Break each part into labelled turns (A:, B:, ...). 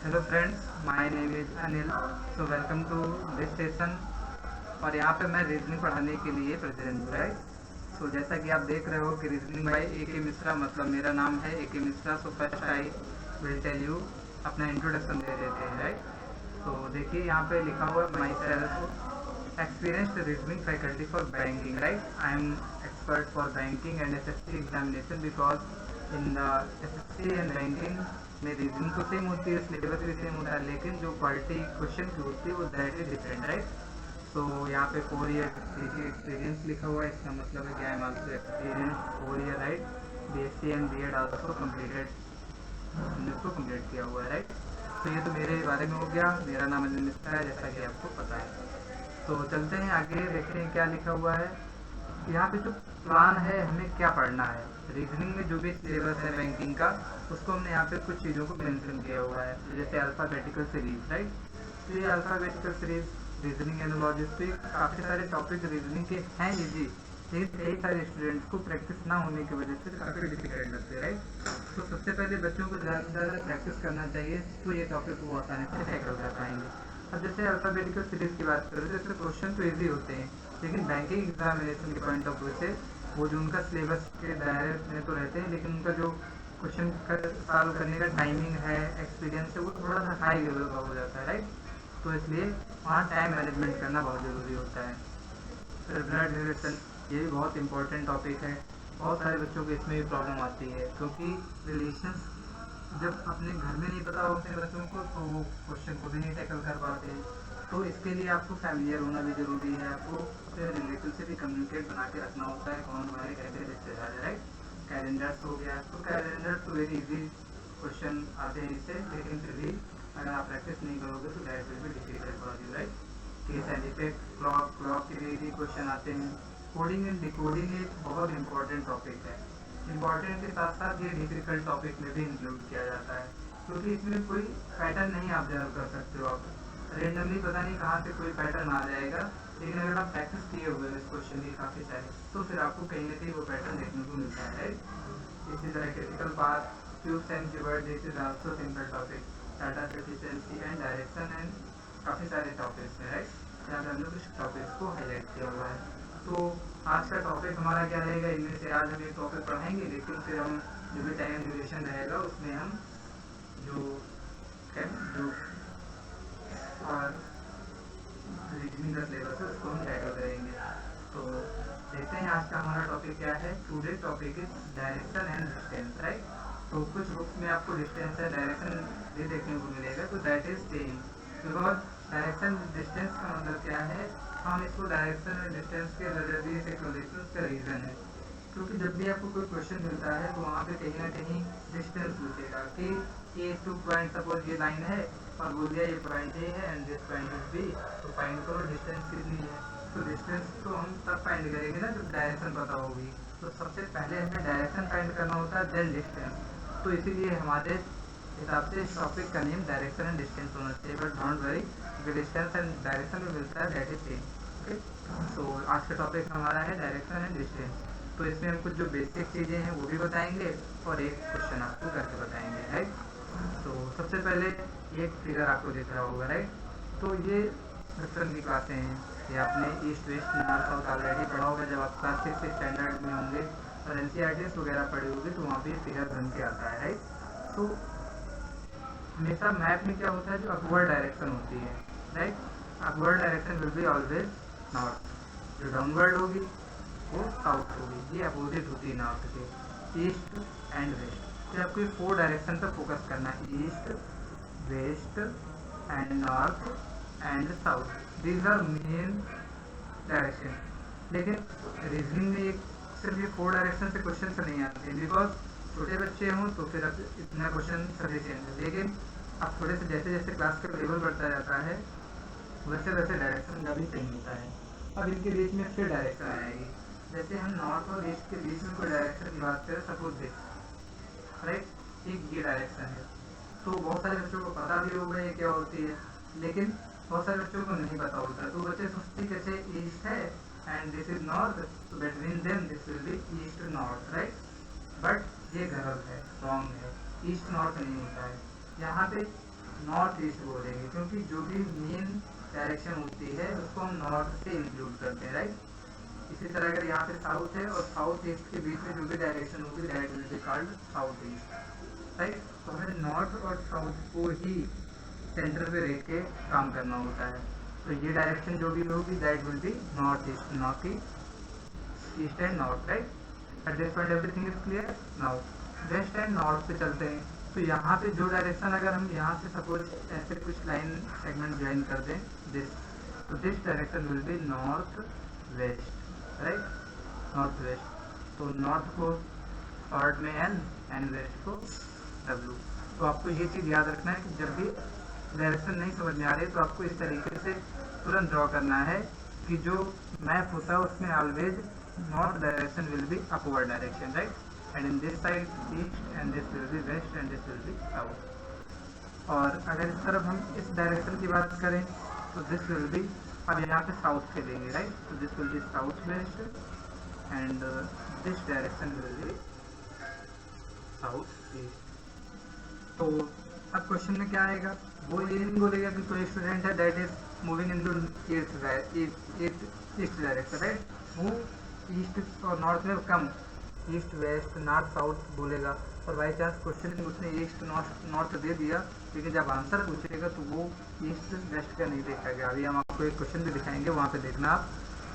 A: Hello friends, my name is Anil. So welcome to this session. और यहाँ पे मैं रीजनिंग पढ़ाने के लिए प्रेजेंट हूँ, राइट। सो जैसा कि आप देख रहे हो कि रीजनिंग बाय ए के मिश्रा, मतलब मेरा नाम है A K Mishra. So first I will tell you, अपना इंट्रोडक्शन दे देते हैं, राइट। तो देखिए यहाँ पे लिखा हुआ है my self experienced reasoning faculty for banking, right? I am expert for banking and SSC examination because in the SSC and banking में रीजनिंग तो सेम होती है, सिलेबस भी सेम होता है, लेकिन जो क्वालिटी क्वेश्चन की होती है वो दैट इज डिफरेंट, राइट। सो यहाँ पे 4 ईयर देखिए एक्सपीरियंस लिखा हुआ है, इसका मतलब है कि I am also experience 4 year, right. BSc and B.Ed also completed, हमने उसको कम्प्लीट किया हुआ है, राइट। तो ये तो मेरे बारे में हो गया। मेरा नाम अनिल मिश्रा है, जैसा कि आपको पता है। तो चलते हैं आगे, देखते हैं क्या लिखा हुआ है। यहाँ पे जो प्लान है, हमें क्या पढ़ना है। रीजनिंग में जो भी सिलेबस है बैंकिंग का, उसको हमने यहाँ पे कुछ चीज़ों को मेंशन किया हुआ है, जैसे अल्फ़ाबेटिकल सीरीज, राइट। तो ये alphabetical series reasoning and logistic, काफ़ी सारे टॉपिक रीजनिंग के हैं इजी, लेकिन कई सारे स्टूडेंट्स को प्रैक्टिस ना होने की वजह से काफ़ी डिफिकल्ट लगते हैं, राइट। तो सबसे पहले बच्चों को ज़्यादा से ज़्यादा प्रैक्टिस करना चाहिए, तो ये टॉपिक को आसानी से टैकल कर पाएंगे। अब जैसे अल्फ़ाबेटिकल सीरीज की बात करें तो इसमें क्वेश्चन तो ईजी होते हैं, लेकिन बैंकिंग एग्जामिनेशन के पॉइंट ऑफ व्यू से वो जो उनका सिलेबस के दायरे में तो रहते हैं, लेकिन उनका जो क्वेश्चन का सॉल्व करने का टाइमिंग है, एक्सपीरियंस है, वो थोड़ा सा हाई लेवल का हो जाता है, राइट। तो इसलिए वहाँ टाइम मैनेजमेंट करना बहुत ज़रूरी होता है। फिर ब्लड रिलेशन, ये भी बहुत इंपॉर्टेंट टॉपिक है। बहुत सारे बच्चों को इसमें भी प्रॉब्लम आती है, क्योंकि रिलेशंस जब अपने घर में नहीं पता हो अपने बच्चों को, तो वो क्वेश्चन को भी नहीं टैकल कर पाते। तो इसके लिए आपको फैमिलियर होना भी ज़रूरी है, आपको अपने रिलेटिव से भी कम्युनिकेट बना के रखना होता है, कौन हमारे कैसे रिश्तेदार है, राइट। कैलेंडर्स हो गया, तो कैलेंडर तो वेरी इजी क्वेश्चन आते हैं इससे, लेकिन फिर भी अगर आप प्रैक्टिस नहीं करोगे तो that will be difficult for you, right. Case and effect, clock clock के लिए भी क्वेश्चन आते हैं। कोडिंग एंड डिकोडिंग एक बहुत इंपॉर्टेंट टॉपिक है। इम्पॉर्टेंट के साथ साथ ये डिफिकल्ट टॉपिक में भी इंक्लूड किया जाता है, क्योंकि इसमें कोई पैटर्न नहीं ऑब्जर्व कर सकते हो आप। रेंडमली पता नहीं कहाँ से कोई पैटर्न आ जाएगा, लेकिन अगर आप प्रैक्टिस किए हुए हैं इस क्वेश्चन की काफ़ी सारे, तो फिर आपको कहीं ना कहीं वो पैटर्न देखने को मिलता है, राइट। इसी तरह critical path, cubes and keyword, this is also simple topic. Data sufficiency and direction and काफ़ी सारे टॉपिक्स हैं, राइट। यहाँ पे हमने कुछ टॉपिक्स को हाईलाइट किया हुआ है। तो आज का टॉपिक हमारा क्या रहेगा, इनमें से आज हम एक टॉपिक पढ़ाएंगे, लेकिन फिर हम जो भी टाइम ड्यूरेशन रहेगा उसमें हम जो जो और रीजनिंग का सिलेबस है उसको हम टैकल करेंगे। तो देखते हैं आज का हमारा टॉपिक क्या है। Today topic is direction and distance, right. तो कुछ बुक्स में आपको डिस्टेंस एंड डायरेक्शन भी देखने को मिलेगा, तो that is same, because direction distance का मतलब क्या है, हम इसको डायरेक्शन और डिस्टेंस के नजरिए से क्यों देखते हैं उसका रीज़न है। क्योंकि जब भी आपको कोई क्वेश्चन मिलता है तो वहाँ पे कहीं ना कहीं डिस्टेंस पूछेगा कि ये 2 पॉइंट, सपोज ये लाइन है और बोल दिया ये पॉइंट ए है and this point is B, तो फाइंड करो डिस्टेंस कितनी है। तो डिस्टेंस तो हम तब फाइंड करेंगे ना जब डायरेक्शन पता होगी। तो सबसे पहले हमें डायरेक्शन फाइंड करना होता है, देन डिस्टेंस। तो इसीलिए हमारे हिसाब से इस टॉपिक का नेम डायरेक्शन एंड डिस्टेंस होना चाहिए, but don't worry, distance and direction में मिलता है, दैट इज सेम, ओके। तो आज का टॉपिक हमारा है डायरेक्शन एंड डिस्टेंस। तो इसमें हम कुछ जो बेसिक चीज़ें हैं वो भी बताएंगे और एक क्वेश्चन आपको करके बताएंगे, राइट। तो सबसे पहले एक फिगर आपको दिख रहा होगा, राइट। तो ये बचपन की क्लासें हैं, ये आपने east west north south already पढ़ा होगा जब आप क्लास 6 स्टैंडर्ड में होंगे, और NCERTs वगैरह पढ़े होंगे, तो वहाँ पे फिगर बन के आता है, राइट। तो हमेशा मैप में क्या होता है, जो अपवर्ड डायरेक्शन होती है, right. Upward direction will be always north, जो डाउनवर्ड होगी वो साउथ होगी, ये अपोजिट होती है नॉर्थ के, ईस्ट एंड वेस्ट। तो आपको ये 4 डायरेक्शन पर फोकस करना है, east west and north and south, these are main direction. लेकिन रीजनिंग में एक सिर्फ ये 4 डायरेक्शन से क्वेश्चन से नहीं आते, बिकॉज छोटे बच्चे हों तो फिर अब इतना क्वेश्चन सफिशिएंट है, लेकिन अब थोड़े से जैसे जैसे क्लास का लेवल बढ़ता जाता है वैसे वैसे डायरेक्शन का भी चेंज होता है। अब इनके बीच में फिर डायरेक्शन आएगी, जैसे हम नॉर्थ और ईस्ट के बीच में कोई डायरेक्शन की बात करें, सपोज दिस, राइट, एक ये डायरेक्शन है। तो बहुत सारे बच्चों को पता भी होगा ये क्या होती है, लेकिन बहुत सारे बच्चों को नहीं पता होता, तो बच्चे सोचते कैसे ईस्ट है एंड दिस इज नॉर्थ, तो between them this will B east north, right. But ये गलत है, रॉन्ग है, ईस्ट नॉर्थ नहीं होता है। यहाँ पे नॉर्थ ईस्ट बोलेंगे, क्योंकि जो भी मेन डायरेक्शन होती है उसको हम नॉर्थ से इंक्लूड करते हैं, राइट। इसी तरह अगर यहाँ पे साउथ है और साउथ ईस्ट के बीच में जो भी डायरेक्शन होगी that will be called south east, right. तो हमें नॉर्थ और साउथ को ही सेंटर पे रख के काम करना होता है। तो ये डायरेक्शन जो भी होगी that will be north east, not east and north, right. At this point everything is clear. Now west and north पे चलते हैं। तो यहाँ पे जो डायरेक्शन, अगर हम यहाँ से सपोज ऐसे कुछ लाइन सेगमेंट ज्वाइन कर दें दिस, तो this direction will be north west, right, north west. तो नॉर्थ को शॉर्ट में एन एंड वेस्ट को डब्ल्यू। तो आपको ये चीज़ याद रखना है कि जब भी डायरेक्शन नहीं समझ में आ रही तो आपको इस तरीके से तुरंत ड्रॉ करना है कि जो मैप होता है उसमें always north direction will be upward direction, right, and in this side east and this will be west and this will be south। और अगर इस तरफ हम इस डायरेक्शन की बात करें तो दिस विल बी, अब यहाँ पे साउथ के लेंगे, राइट, तो this will B south west and this direction will be south east. तो अब क्वेश्चन में क्या आएगा, वो ये नहीं बोलेगा कि कोई स्टूडेंट है that is moving into east direction, right, वो ईस्ट और नॉर्थ में कम ईस्ट वेस्ट नॉर्थ साउथ बोलेगा। और बाई चांस क्वेश्चन में उसने ईस्ट नॉर्थ दे दिया, लेकिन जब आंसर पूछेगा तो वो ईस्ट वेस्ट का नहीं देखा गया। अभी हम आपको एक क्वेश्चन भी दिखाएंगे, वहाँ पे देखना आप।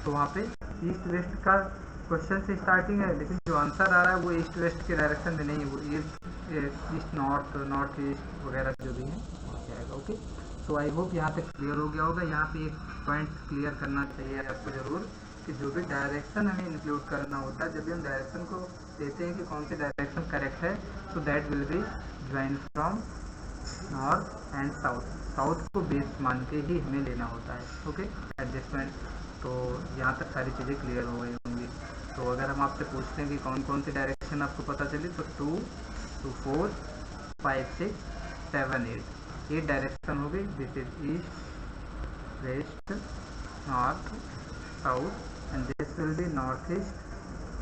A: तो वहाँ पे ईस्ट वेस्ट का क्वेश्चन से स्टार्टिंग है, लेकिन जो आंसर आ रहा है वो ईस्ट वेस्ट के डायरेक्शन में नहीं है, वो ईस्ट नॉर्थ, नॉर्थ ईस्ट वगैरह जो भी है वहाँ पे आएगा। ओके, तो आई होप यहाँ पे क्लियर हो गया होगा। यहाँ पे एक पॉइंट क्लियर करना चाहिए आपको ज़रूर कि जो भी डायरेक्शन हमें इंक्लूड करना होता है, जब भी हम डायरेक्शन को देते हैं कि कौन सी डायरेक्शन करेक्ट है, तो that will B join from north and south. South को बेस मान के ही हमें लेना होता है। Okay, adjustment. तो यहाँ तक सारी चीज़ें क्लियर हो गई होंगी। तो अगर हम आपसे पूछते हैं कि कौन कौन सी डायरेक्शन आपको पता चली, तो 2 2 4 5 6 7 8 डायरेक्शन हो गई। This is east west north south and this will be northeast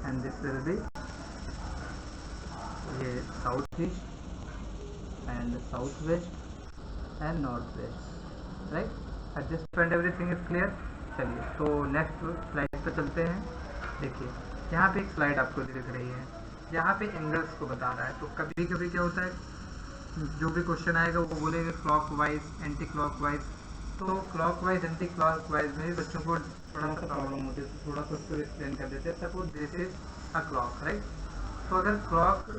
A: and this will be ये southeast and southwest and northwest, right। at this point everything is clear। चलिए तो नेक्स्ट स्लाइड पे चलते हैं। देखिए यहाँ पे एक स्लाइड आपको दिख रही है, यहाँ पे एंगल्स को बता रहा है। तो कभी कभी क्या होता है, जो भी क्वेश्चन आएगा वो बोलेंगे clockwise anti clock wise. तो clockwise anticlockwise में बच्चों को थोड़ा सा प्रॉब्लम होती है, तो थोड़ा सा उसको एक्सप्लेन कर देते हैं। Suppose this is a clock, right. तो अगर क्लॉक,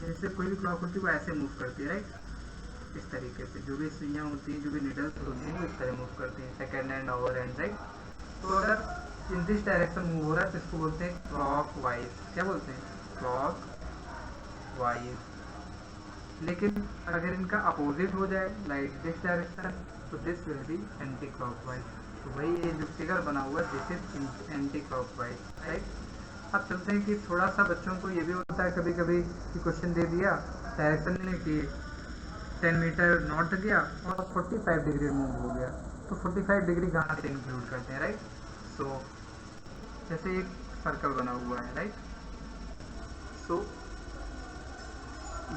A: जैसे कोई भी क्लॉक होती है वो ऐसे मूव करती है, राइट, इस तरीके से। जो भी सुइयाँ होती हैं, जो भी निडल्स होती हैं वो इस तरह मूव करती हैं, second and over and, right. तो अगर इन दिस डायरेक्शन मूव हो रहा है तो इसको बोलते हैं क्लॉक वाइज। क्या बोलते हैं? Clock wise. लेकिन अगर इनका अपोजिट हो जाए लाइक दिस डायरेक्शन, तो this will B anti clockwise. तो वही ये जो फिगर बना हुआ है this is anti clockwise, right. अब चलते हैं कि थोड़ा सा बच्चों को ये भी होता है कभी कभी कि क्वेश्चन दे दिया डायरेक्शन ने कि 10 मीटर नॉर्थ गया और 45 डिग्री मूव हो गया, तो 45 डिग्री कहाँ से इंक्लूड करते हैं, राइट। सो जैसे एक सर्कल बना हुआ है, राइट। सो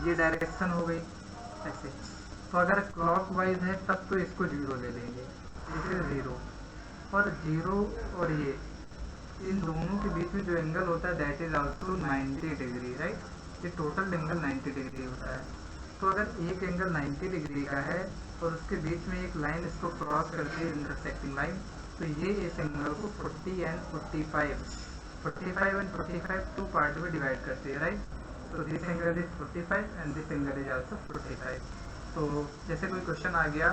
A: ये डायरेक्शन हो गई ऐसे। तो अगर क्लॉक वाइज है तब तो इसको 0 ले लेंगे, इसे 0 और 0 और ये इन दोनों के बीच में जो एंगल होता है that is also 90 degree, right. ये टोटल एंगल 90 डिग्री होता है। तो अगर एक एंगल 90 डिग्री का है और उसके बीच में एक लाइन इसको क्रॉस करती है इंटरसेक्टिंग लाइन, तो ये इस एंगल को 40 एंड 45 एंड 45 टू पार्ट में डिवाइड करती है, राइट। तो this angle is 45 and this angle is also 45। तो जैसे कोई क्वेश्चन आ गया,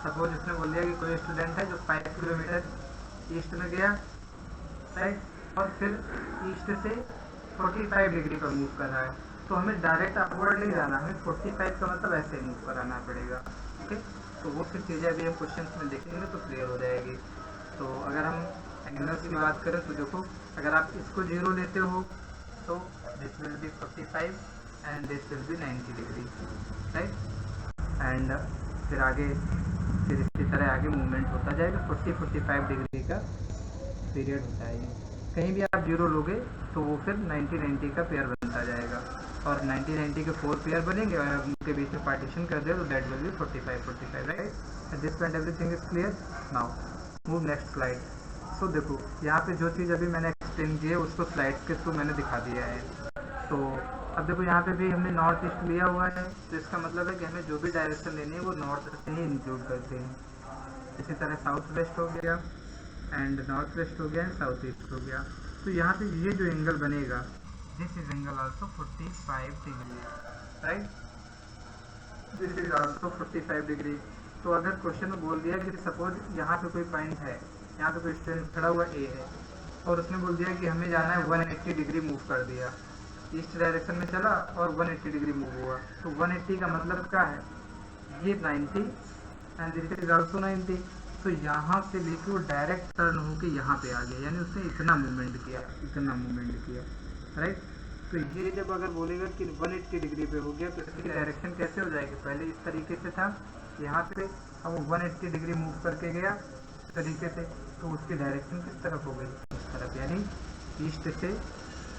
A: सपोज इसने बोल दिया कि कोई स्टूडेंट है जो 5 किलोमीटर ईस्ट में गया, राइट, और फिर ईस्ट से 45 डिग्री पर मूव कर रहा है, तो हमें डायरेक्ट अपवर्ड नहीं जाना, हमें 45 का मतलब ऐसे मूव कराना पड़ेगा। ओके, तो वो फिर चीज़ें अभी हम क्वेश्चन में देखेंगे तो क्लियर हो जाएगी। तो अगर हम एंगल्स की बात करें तो देखो, अगर आप इसको 0 लेते हो तो this will be 45 and this will B 90 degree, right. And फिर आगे फिर इसी तरह आगे मूवमेंट होता जाएगा। 40-45 डिग्री का पीरियड होता है ये। कहीं भी आप 0 लोगे तो वो फिर 90-90 का पेयर बनता जाएगा। और 90 के 4 पेयर बनेंगे और उनके बीच में पार्टीशन कर दे तो that will be 45 right. At this point everything is clear. Now move next slide. So देखो यहाँ पे जो चीज़ अभी मैंने एक्सप्लेन की है उसको स्लाइड्स के थ्रू मैंने दिखा दिया है। तो अब देखो यहाँ पे भी हमने नॉर्थ ईस्ट लिया हुआ है, तो इसका मतलब है कि हमें जो भी डायरेक्शन लेनी है वो नॉर्थ से ही इंक्लूड करते हैं। इसी तरह साउथ वेस्ट हो गया एंड नॉर्थ वेस्ट हो गया एंड साउथ ईस्ट हो गया। तो यहाँ पे ये जो एंगल बनेगा this is angle also 45 degree right, this is also 45 degree. तो अगर क्वेश्चन में बोल दिया कि सपोज यहाँ पे कोई पॉइंट है, यहाँ पे कोई स्टूडेंट खड़ा हुआ ए है और उसने बोल दिया कि हमें जाना है 180 डिग्री मूव कर दिया, ईस्ट डायरेक्शन में चला और 180 डिग्री मूव हुआ। तो 180 का मतलब क्या है, ये 90 एंड दिस इज आल्सो 90। तो यहाँ से लेके वो डायरेक्ट टर्न होके यहाँ पे आ गया, यानी उसने इतना मूवमेंट किया राइट। तो ये जब अगर बोलेगा कि 180 डिग्री पे हो गया तो इसकी डायरेक्शन कैसे हो जाएगी, पहले इस तरीके से था यहाँ पे, अब 180 डिग्री मूव करके गया इस तरीके से, तो उसकी डायरेक्शन किस तरफ हो गई, इस तरफ, यानी ईस्ट से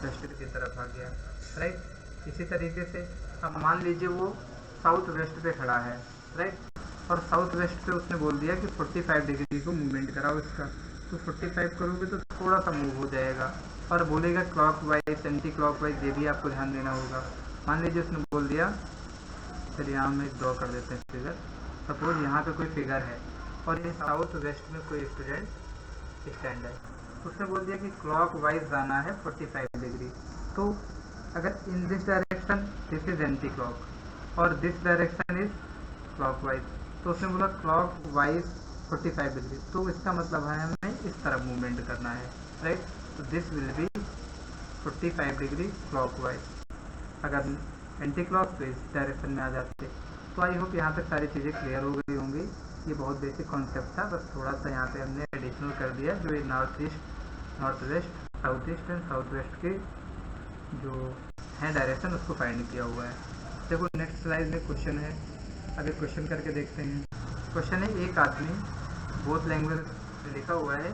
A: वेस्ट की तरफ आ गया राइट। इसी तरीके से अब मान लीजिए वो साउथ वेस्ट पे खड़ा है राइट, और साउथ वेस्ट पे उसने बोल दिया कि 45 डिग्री को मूवमेंट कराओ इसका, तो 45 करोगे तो थोड़ा सा मूव हो जाएगा और बोलेगा clock wise anti clock wise, ये भी आपको ध्यान देना होगा। मान लीजिए उसने बोल दिया, चलिए यहाँ में ड्रॉ कर देते हैं फिगर। सपोज यहाँ पे कोई फिगर है और ये साउथ वेस्ट में कोई स्टूडेंट स्टैंड है, तो उसने बोल दिया कि क्लॉक वाइज जाना है 45 डिग्री। तो अगर in this direction this is anti clock और this direction is clock wise, तो उसने बोला क्लॉक वाइज 45 डिग्री, तो इसका मतलब है हमें इस तरफ मूवमेंट करना है राइट। तो this will be 45 degree clock wise, अगर एंटी क्लॉक तो इस डायरेक्शन में आ जाते। तो आई होप यहाँ तक सारी चीज़ें क्लियर हो गई होंगी। ये बहुत बेसिक कॉन्सेप्ट था, बस थोड़ा सा यहाँ पे हमने एडिशनल कर दिया, जो ये north east north west south east and south west के जो है डायरेक्शन उसको फाइंड किया हुआ है। देखो नेक्स्ट स्लाइड में क्वेश्चन है, अगर क्वेश्चन करके देखते हैं। क्वेश्चन है, एक आदमी बोथ लैंग्वेज में लिखा हुआ है,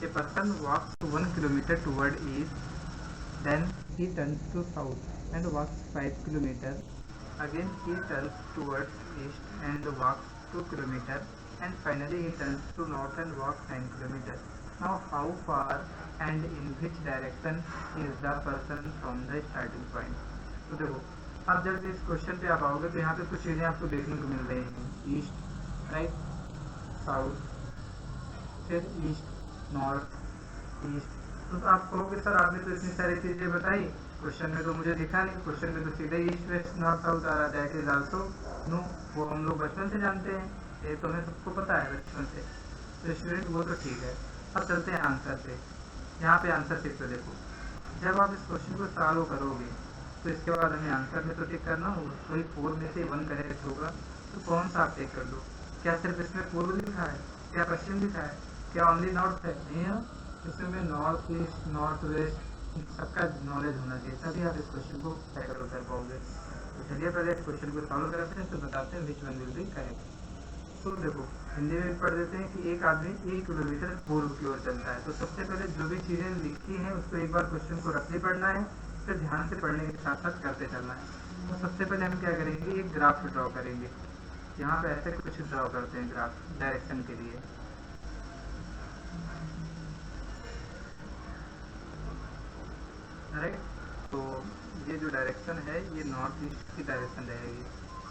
A: a person walks 1 kilometre toward east, then he turns to south and walks 5 kilometre, again he turns towards east and walks 2 kilometre, and finally he turns to north and walks 9 kilometers. Now how far and in which direction is the person from the starting point? तो देखो अब जब इस question पे आप आओगे तो यहाँ पे कुछ चीज़ें आपको देखने को मिल रही हैं, ईस्ट राइट, साउथ, फिर ईस्ट नॉर्थ ईस्ट। तो आप कहोगे सर आपने तो इतनी सारी चीज़ें बताई, क्वेश्चन में तो मुझे दिखा नहीं, क्वेश्चन में तो सीधे ईस्ट वेस्ट नॉर्थ साउथ आ रहा है। दैट इज आल्सो नो, वो हम लोग बचपन से जानते हैं, ये तो हमें सबको पता है बचपन से। तो स्टूडेंट वो तो ठीक है, अब चलते हैं आंसर पे। यहाँ पे आंसर टिक पे देखो, जब आप इस क्वेश्चन को सॉल्व करोगे तो इसके बाद हमें आंसर में तो टिक करना होगा, कोई 4 में से 1 करेक्ट होगा तो कौन सा आप टिक कर दो। क्या सिर्फ इसमें पूर्व लिखा है, क्या पश्चिम लिखा है, क्या ओनली नॉर्थ है, नहीं है, इसमें नॉर्थ ईस्ट नॉर्थ वेस्ट सबका नॉलेज होना चाहिए, तभी आप इस क्वेश्चन को टैकल कर पाओगे। तो चलिए पहले इस क्वेश्चन को सॉल्व करते हैं, तो बताते हैं which one will be correct. तो देखो हिंदी में पढ़ देते हैं कि एक आदमी 1 किलोमीटर पूर्व की ओर चलता है। तो सबसे पहले जो भी चीज़ें लिखी हैं उसको एक बार क्वेश्चन को रखते पढ़ना है, फिर ध्यान से पढ़ने के साथ साथ करते चलना है। तो सबसे पहले हम क्या करेंगे, एक ग्राफ ड्रॉ करेंगे। यहाँ पे ऐसे कुछ ड्रॉ करते हैं ग्राफ डायरेक्शन के लिए। राइट, तो ये जो डायरेक्शन है ये नॉर्थ ईस्ट की डायरेक्शन रहेगी।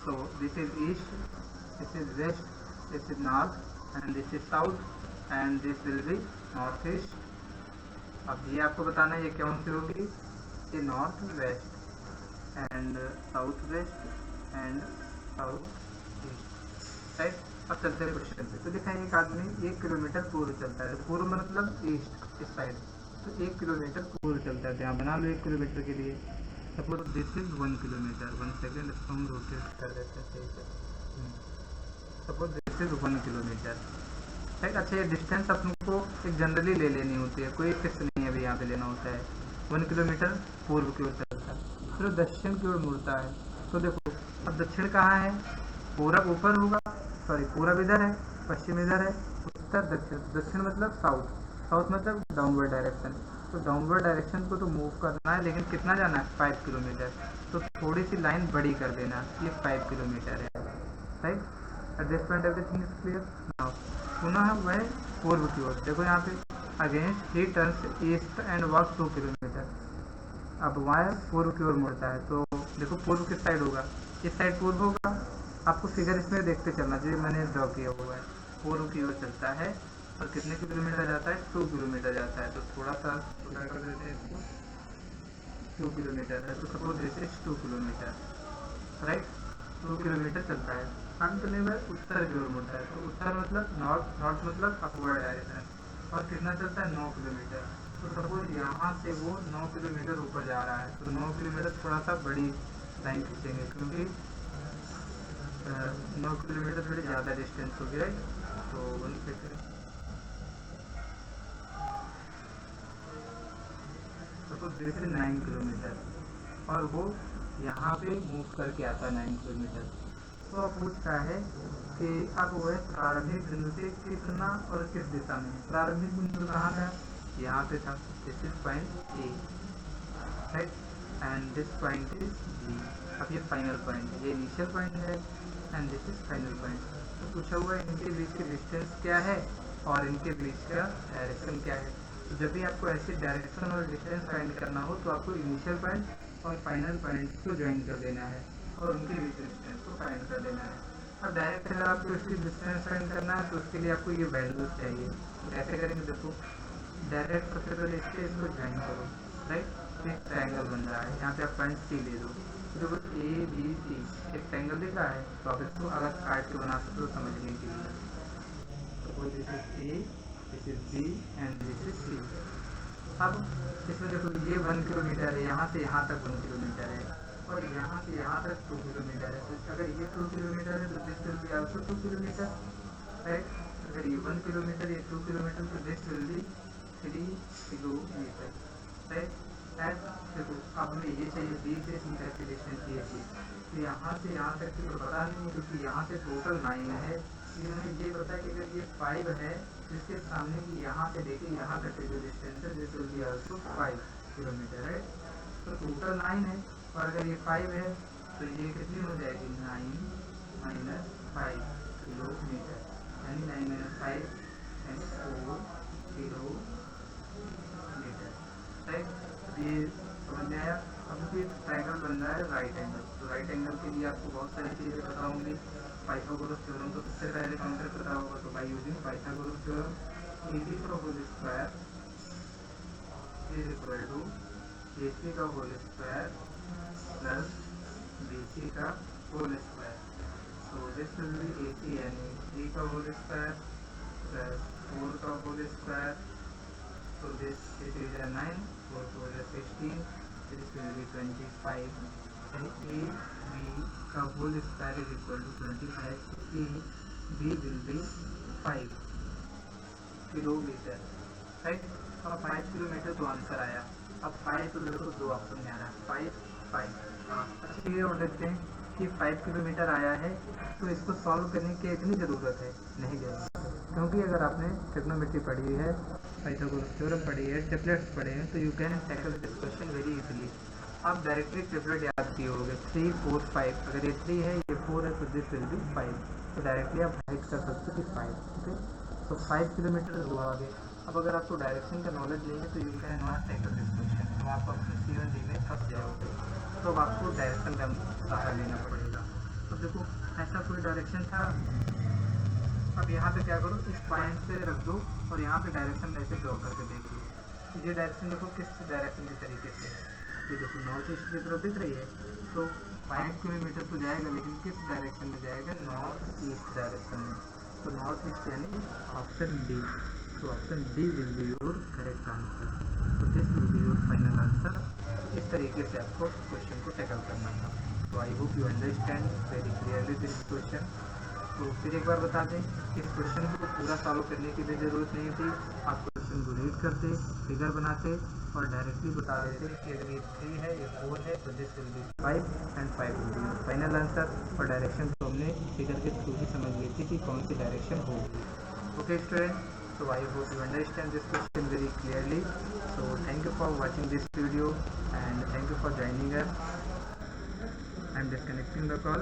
A: So this is east, this is west, this is north and this is south and this will be north east. अब ये आपको बताना है ये कौन सी होगी, ये north west and south west and south east right. अब चलते हैं क्वेश्चन पे। तो देखा एक आदमी 1 किलोमीटर पूर्व चलता है, पूर्व मतलब ईस्ट इस साइड, तो 1 किलोमीटर पूर्व चलता है। यहाँ बना लो 1 किलोमीटर के लिए, suppose this is 1 kilometre, 1 second इसको हम रोटेट कर देते हैं सही से। Suppose this is 1 kilometre right. अच्छा ये डिस्टेंस अपन को एक जनरली ले लेनी होती है, कोई फिक्स नहीं है अभी यहाँ पे लेना होता है। 1 किलोमीटर पूर्व की ओर चलता है, फिर दक्षिण की ओर मुड़ता है। तो देखो अब दक्षिण कहाँ है, पूरब ऊपर होगा, सॉरी पूरब इधर है, पश्चिम इधर है, उत्तर दक्षिण, दक्षिण मतलब साउथ, साउथ मतलब डाउनवर्ड डायरेक्शन। तो डाउनवर्ड डायरेक्शन को तो मूव करना है, लेकिन कितना जाना है 5 किलोमीटर। तो थोड़ी सी लाइन बड़ी कर देना, ये 5 किलोमीटर है, right. At this point everything is clear. Now पुनः वह पूर्व की ओर, देखो यहाँ पे against he turns east and walk 2 kilometre. अब वह पूर्व की ओर मुड़ता है, तो देखो पूर्व किस साइड होगा, इस साइड पूर्व होगा। आपको फिगर इसमें देखते चलना, जो मैंने ड्रॉ किया हुआ है, पूर्व की ओर चलता है और कितने किलोमीटर जाता है, 2 किलोमीटर जाता है। तो थोड़ा सा छोटा कर देते हैं इसको, 2 किलोमीटर है, तो suppose this is 2 kilometre, right. 2 kilometre चलता है, अंत में वह उत्तर की ओर मुड़ता है। तो उत्तर मतलब नॉर्थ, नॉर्थ मतलब अपवर्ड डायरेक्शन, और कितना चलता है, 9 किलोमीटर। तो सपोज यहाँ से वो 9 किलोमीटर ऊपर जा रहा है, तो 9 किलोमीटर थोड़ा सा बड़ी लाइन खींचेंगे, क्योंकि 9 किलोमीटर थोड़ी ज़्यादा डिस्टेंस होगी, राइट। तो 1 second, suppose this is 9 kilometre और वो यहाँ पे मूव करके आता है 9 किलोमीटर। तो अब पूछता है कि अब वह प्रारंभिक बिंदु से कितना और किस दिशा में है। प्रारंभिक बिंदु कहाँ था, यहाँ पे था, this is point A, right, and this point is B. अब ये फाइनल पॉइंट है, ये इनिशियल पॉइंट है and this is final point. तो पूछा हुआ है इनके बीच की डिस्टेंस क्या है और इनके बीच का डायरेक्शन क्या है। तो जब भी आपको ऐसे डायरेक्शन और डिस्टेंस फाइंड करना हो तो आपको इनिशियल पॉइंट और फाइनल पॉइंट को ज्वाइन कर देना है और उनके बीच डिस्टेंस को फाइंड कर देना है। अब डायरेक्ट अगर आपको इसकी डिस्टेंस फाइंड करना है तो उसके लिए आपको ये वैल्यूज चाहिए। तो कैसे करेंगे, देखो डायरेक्ट सबसे पहले इसको ज्वाइन करो, राइट। एक ट्रायंगल बन रहा है, यहाँ पे आप पॉइंट सी ले दो, तो देखो ए बी सी एक ट्रायंगल दिख रहा है, तो आप इसको अलग काट के बना सकते हो समझने के लिए। तो this is A, this is B and this is C. अब इसमें देखो ये 1 किलोमीटर है, यहाँ से यहाँ तक 1 किलोमीटर है और यहाँ से यहाँ तक 2 किलोमीटर है। तो अगर ये 2 किलोमीटर है तो this will be also 2 kilometre, right. अगर ये 1 किलोमीटर, ये 2 किलोमीटर, तो this will B 3 kilometre, right. And देखो अब हमें ये चाहिए, बी से सी तक की डिस्टेंस ये थी, तो यहाँ से यहाँ तक की तो पता नहीं है क्योंकि यहाँ से टोटल 9 है। हमें ये पता है कि अगर ये 5 है जिसके सामने की यहाँ से लेके यहाँ तक की जो डिस्टेंस है this will be also 5 kilometre, है। तो टोटल 9 है और अगर ये 5 है तो ये कितनी हो जाएगी, 9 माइनस 5 किलोमीटर, यानी 9 माइनस 5 एंड 4 किलोमीटर, राइट। ये समझ में आया। अब ये ट्रायंगल बन रहा है राइट एंगल, तो राइट एंगल के लिए आपको बहुत सारी चीज़ें पता होंगी। पाइथागोरस थ्योरम तो सबसे पहले काउंटर पता होगा, तो by using Pythagoras theorem A B का whole square is equal to A C का whole square plus B C का whole square. So this will be A C यानी 3 का होल स्क्वायर प्लस 4 का whole square, so this it is a 9, 4 4 is 16, this will be 25, and a b का whole square is equal to 25, a b will be 5 kilometre, right. अब 5 kilometre तो answer आया। अब 5 तो देखो 2 ऑप्शन में आ रहा है, 5 5। अच्छा ये और देखते हैं कि 5 किलोमीटर आया है, तो इसको सॉल्व करने की इतनी ज़रूरत है, नहीं ज़रूरत, क्योंकि अगर आपने ट्रिग्नोमेट्री पढ़ी है, पाइथागोरस थ्योरम पढ़ी है, ट्रिपलेट्स पढ़े हैं, तो you can tackle this question very easily. आप डायरेक्टली ट्रिपलेट याद किए होंगे, 3 4 5, अगर ये 3 है ये 4 है तो दिस विल बी 5, तो डायरेक्टली आप राइट कर सकते हो कि 5, ओके। तो 5 किलोमीटर हुआ आगे। अब अगर आपको डायरेक्शन का नॉलेज नहीं है तो you can not tackle this question, तो आप अपने C1D में फंस जाओगे, तो अब आपको डायरेक्शन का सहारा लेना पड़ेगा। तो देखो ऐसा कोई डायरेक्शन था, अब यहाँ पे क्या करो, इस पॉइंट पे रख दो और यहाँ पे डायरेक्शन ऐसे ड्रॉ करके देखिए। ये डायरेक्शन देखो किस डायरेक्शन के तरीके से, ये देखो नॉर्थ ईस्ट की तरफ दिख रही है, तो 5 किलोमीटर तो जाएगा, लेकिन किस डायरेक्शन में जाएगा, नॉर्थ ईस्ट डायरेक्शन में। तो नॉर्थ ईस्ट यानी ऑप्शन डी, तो option D will be your correct answer. तो this will be your final answer. इस तरीके से आपको क्वेश्चन को टैकल करना था। तो I hope you understand very clearly this question. तो फिर एक बार बता दें कि इस क्वेश्चन को पूरा सॉल्व करने की भी ज़रूरत नहीं थी। आप क्वेश्चन को रीड करते, फिगर बनाते और डायरेक्टली बता देते कि अगर ये 3 है, ये 4 है, तो this will B 5 and 5 will be final answer. और डायरेक्शन तो हमने फिगर के थ्रू ही समझ ली थी कि कौन सी डायरेक्शन होगी। Okay student, so I hope you understand this question very clearly. So thank you for watching this video and thank you for joining us. I am disconnecting the call.